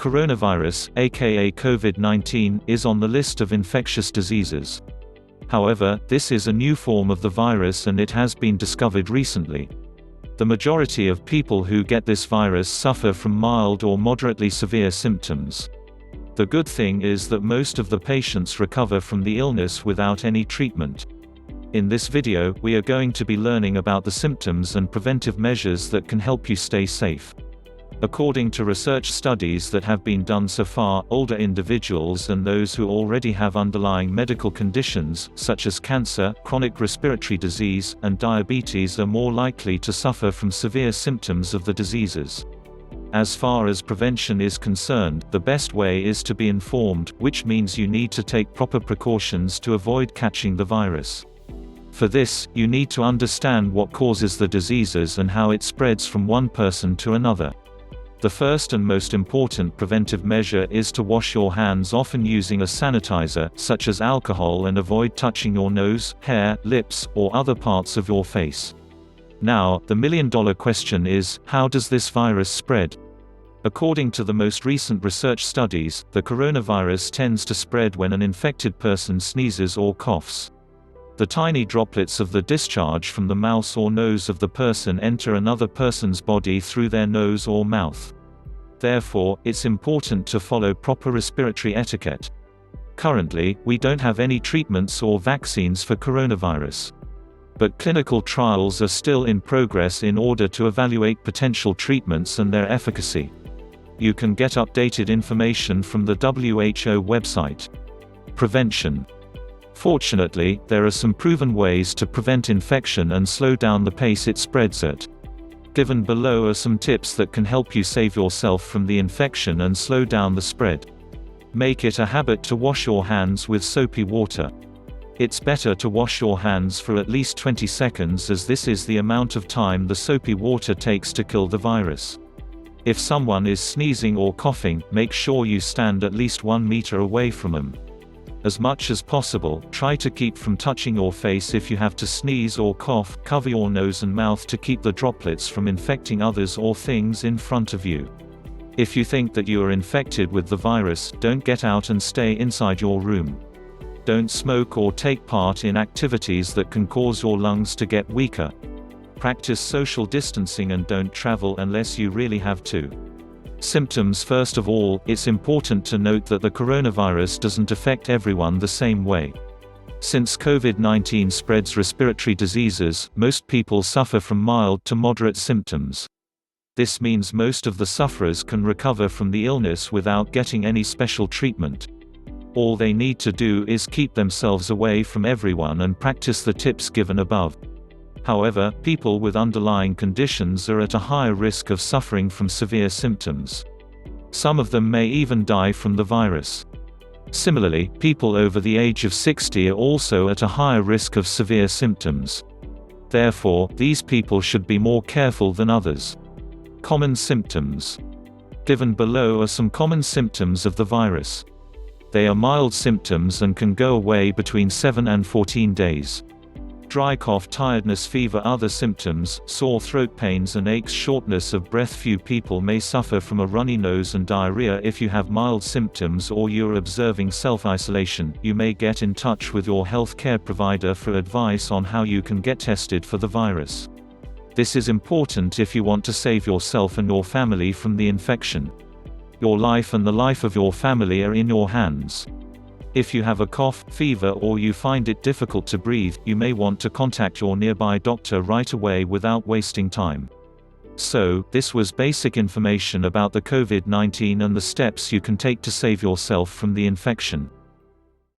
Coronavirus, aka COVID-19, is on the list of infectious diseases. However, this is a new form of the virus and it has been discovered recently. The majority of people who get this virus suffer from mild or moderately severe symptoms. The good thing is that most of the patients recover from the illness without any treatment. In this video, we are going to be learning about the symptoms and preventive measures that can help you stay safe. According to research studies that have been done so far, older individuals and those who already have underlying medical conditions, such as cancer, chronic respiratory disease, and diabetes are more likely to suffer from severe symptoms of the diseases. As far as prevention is concerned, the best way is to be informed, which means you need to take proper precautions to avoid catching the virus. For this, you need to understand what causes the diseases and how it spreads from one person to another. The first and most important preventive measure is to wash your hands, often using a sanitizer, such as alcohol, and avoid touching your nose, hair, lips, or other parts of your face. Now, the million-dollar question is, how does this virus spread? According to the most recent research studies, the coronavirus tends to spread when an infected person sneezes or coughs. The tiny droplets of the discharge from the mouth or nose of the person enter another person's body through their nose or mouth. Therefore, it's important to follow proper respiratory etiquette. Currently, we don't have any treatments or vaccines for coronavirus. But clinical trials are still in progress in order to evaluate potential treatments and their efficacy. You can get updated information from the WHO website. Prevention. Fortunately, there are some proven ways to prevent infection and slow down the pace it spreads at. Given below are some tips that can help you save yourself from the infection and slow down the spread. Make it a habit to wash your hands with soapy water. It's better to wash your hands for at least 20 seconds, as this is the amount of time the soapy water takes to kill the virus. If someone is sneezing or coughing, make sure you stand at least 1 meter away from them. As much as possible, try to keep from touching your face. If you have to sneeze or cough, cover your nose and mouth to keep the droplets from infecting others or things in front of you. If you think that you are infected with the virus, don't get out and stay inside your room. Don't smoke or take part in activities that can cause your lungs to get weaker. Practice social distancing and don't travel unless you really have to. Symptoms. First of all, it's important to note that the coronavirus doesn't affect everyone the same way. Since COVID-19 spreads respiratory diseases, most people suffer from mild to moderate symptoms. This means most of the sufferers can recover from the illness without getting any special treatment. All they need to do is keep themselves away from everyone and practice the tips given above. However, people with underlying conditions are at a higher risk of suffering from severe symptoms. Some of them may even die from the virus. Similarly, people over the age of 60 are also at a higher risk of severe symptoms. Therefore, these people should be more careful than others. Common symptoms. Given below are some common symptoms of the virus. They are mild symptoms and can go away between 7 and 14 days. Dry cough, tiredness, fever. Other symptoms: sore throat, pains and aches, shortness of breath. Few people may suffer from a runny nose and diarrhea. If you have mild symptoms or you are observing self-isolation, you may get in touch with your health care provider for advice on how you can get tested for the virus. This is important if you want to save yourself and your family from the infection. Your life and the life of your family are in your hands. If you have a cough, fever, or you find it difficult to breathe, you may want to contact your nearby doctor right away without wasting time. So, this was basic information about the COVID-19 and the steps you can take to save yourself from the infection.